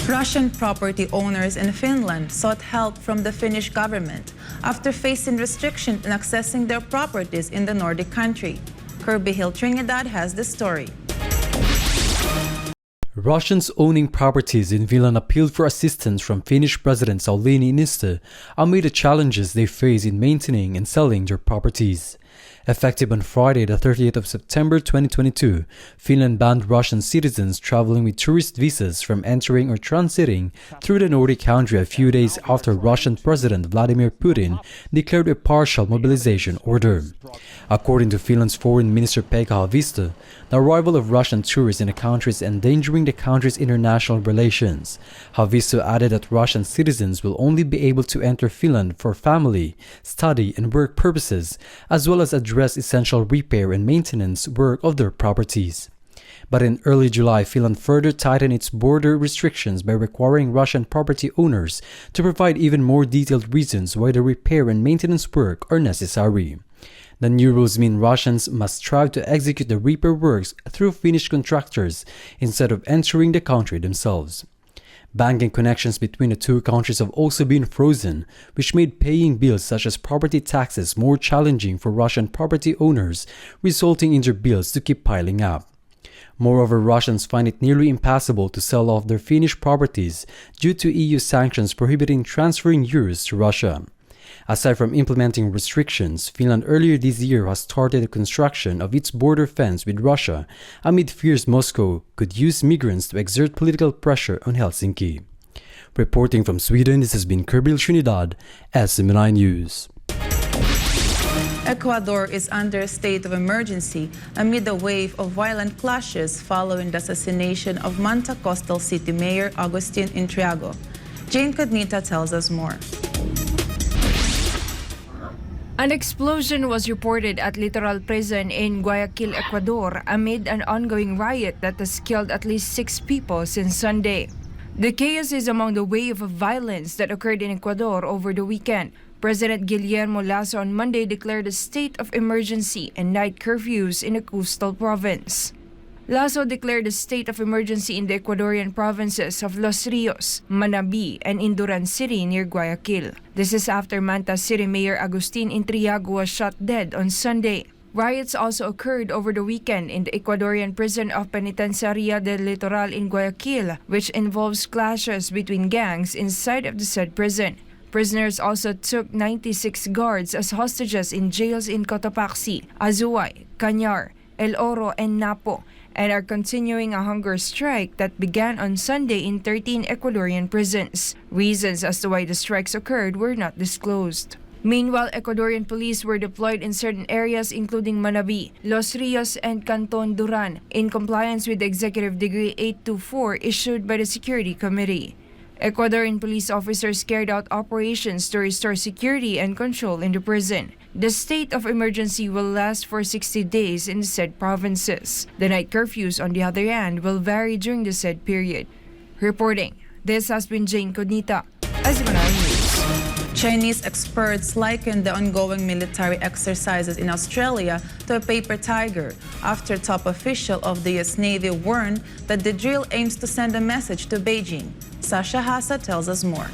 Russian property owners in Finland sought help from the Finnish government after facing restrictions in accessing their properties in the Nordic country. Kirby Gil Trinindad has the story. Russians owning properties in Finland appealed for assistance from Finnish President Sauli Niinistö amid the challenges they face in maintaining and selling their properties. Effective on Friday, the 30th of September 2022, Finland banned Russian citizens traveling with tourist visas from entering or transiting through the Nordic country a few days after Russian President Vladimir Putin declared a partial mobilization order. According to Finland's Foreign Minister Pekka Haavisto, the arrival of Russian tourists in the country is endangering the country's international relations. Haavisto added that Russian citizens will only be able to enter Finland for family, study and work purposes, as well as address essential repair and maintenance work of their properties. But in early July, Finland further tightened its border restrictions by requiring Russian property owners to provide even more detailed reasons why the repair and maintenance work are necessary. The new rules mean Russians must strive to execute the repair works through Finnish contractors instead of entering the country themselves. Banking connections between the two countries have also been frozen, which made paying bills such as property taxes more challenging for Russian property owners, resulting in their bills to keep piling up. Moreover, Russians find it nearly impossible to sell off their Finnish properties due to EU sanctions prohibiting transferring euros to Russia. Aside from implementing restrictions, Finland earlier this year has started the construction of its border fence with Russia amid fears Moscow could use migrants to exert political pressure on Helsinki. Reporting from Sweden, this has been Kirby Gil Trinindad, SMNI News. Ecuador is under a state of emergency amid a wave of violent clashes following the assassination of Manta Coastal City Mayor Agustin Intriago. Jane Codnita tells us more. An explosion was reported at Litoral Prison in Guayaquil, Ecuador, amid an ongoing riot that has killed at least 6 people since Sunday. The chaos is among the wave of violence that occurred in Ecuador over the weekend. President Guillermo Lasso on Monday declared a state of emergency and night curfews in the coastal province. Lasso declared a state of emergency in the Ecuadorian provinces of Los Rios, Manabí, and Induran City near Guayaquil. This is after Manta City Mayor Agustin Intriago was shot dead on Sunday. Riots also occurred over the weekend in the Ecuadorian prison of Penitenciaria del Litoral in Guayaquil, which involves clashes between gangs inside of the said prison. Prisoners also took 96 guards as hostages in jails in Cotopaxi, Azuay, Cañar, El Oro, and Napo, and are continuing a hunger strike that began on Sunday in 13 Ecuadorian prisons. Reasons as to why the strikes occurred were not disclosed. Meanwhile, Ecuadorian police were deployed in certain areas including Manabí, Los Rios, and Canton Duran in compliance with the Executive Decree 824 issued by the Security Committee. Ecuadorian police officers carried out operations to restore security and control in the prison. The state of emergency will last for 60 days in the said provinces. The night curfews, on the other hand, will vary during the said period. Reporting, this has been Jane Codnita, SMNI News. Chinese experts likened the ongoing military exercises in Australia to a paper tiger after a top official of the US Navy warned that the drill aims to send a message to Beijing. Sasha Hassa tells us more.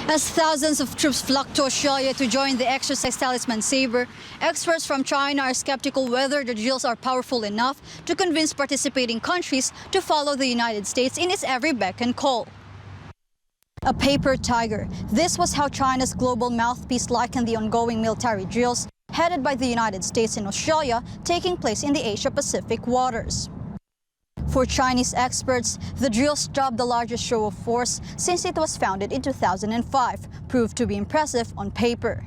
As thousands of troops flock to Australia to join the exercise Talisman Sabre, experts from China are skeptical whether the drills are powerful enough to convince participating countries to follow the United States in its every beck and call. A paper tiger. This was how China's global mouthpiece likened the ongoing military drills headed by the United States and Australia taking place in the Asia-Pacific waters. For Chinese experts, the drills job, the largest show of force since it was founded in 2005, proved to be impressive on paper.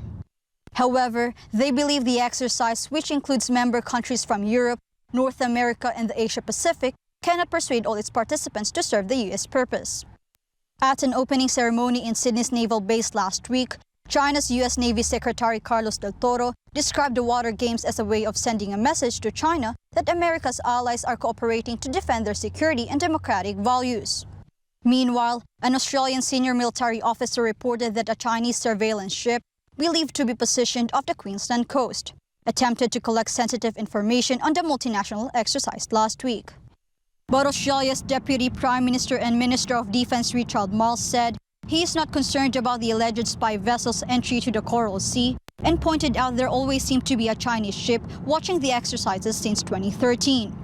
However, they believe the exercise, which includes member countries from Europe, North America, and the Asia-Pacific, cannot persuade all its participants to serve the U.S. purpose. At an opening ceremony in Sydney's naval base last week, China's U.S. Navy Secretary Carlos Del Toro described the water games as a way of sending a message to China that America's allies are cooperating to defend their security and democratic values. Meanwhile, an Australian senior military officer reported that a Chinese surveillance ship, believed to be positioned off the Queensland coast, attempted to collect sensitive information on the multinational exercise last week. But Australia's Deputy Prime Minister and Minister of Defence Richard Marles said he is not concerned about the alleged spy vessel's entry to the Coral Sea and pointed out there always seemed to be a Chinese ship watching the exercises since 2013.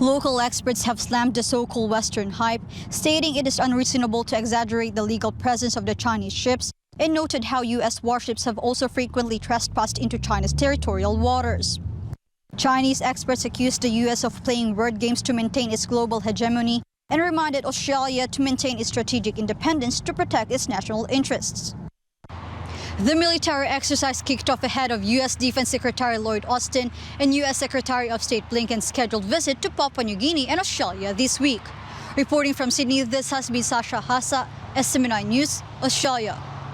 Local experts have slammed the so-called Western hype, stating it is unreasonable to exaggerate the legal presence of the Chinese ships, and noted how U.S. warships have also frequently trespassed into China's territorial waters. Chinese experts accused the U.S. of playing word games to maintain its global hegemony and reminded Australia to maintain its strategic independence to protect its national interests. The military exercise kicked off ahead of U.S. Defense Secretary Lloyd Austin and U.S. Secretary of State Blinken's scheduled visit to Papua New Guinea and Australia this week. Reporting from Sydney, this has been Sasha Hassa, SMNI News, Australia.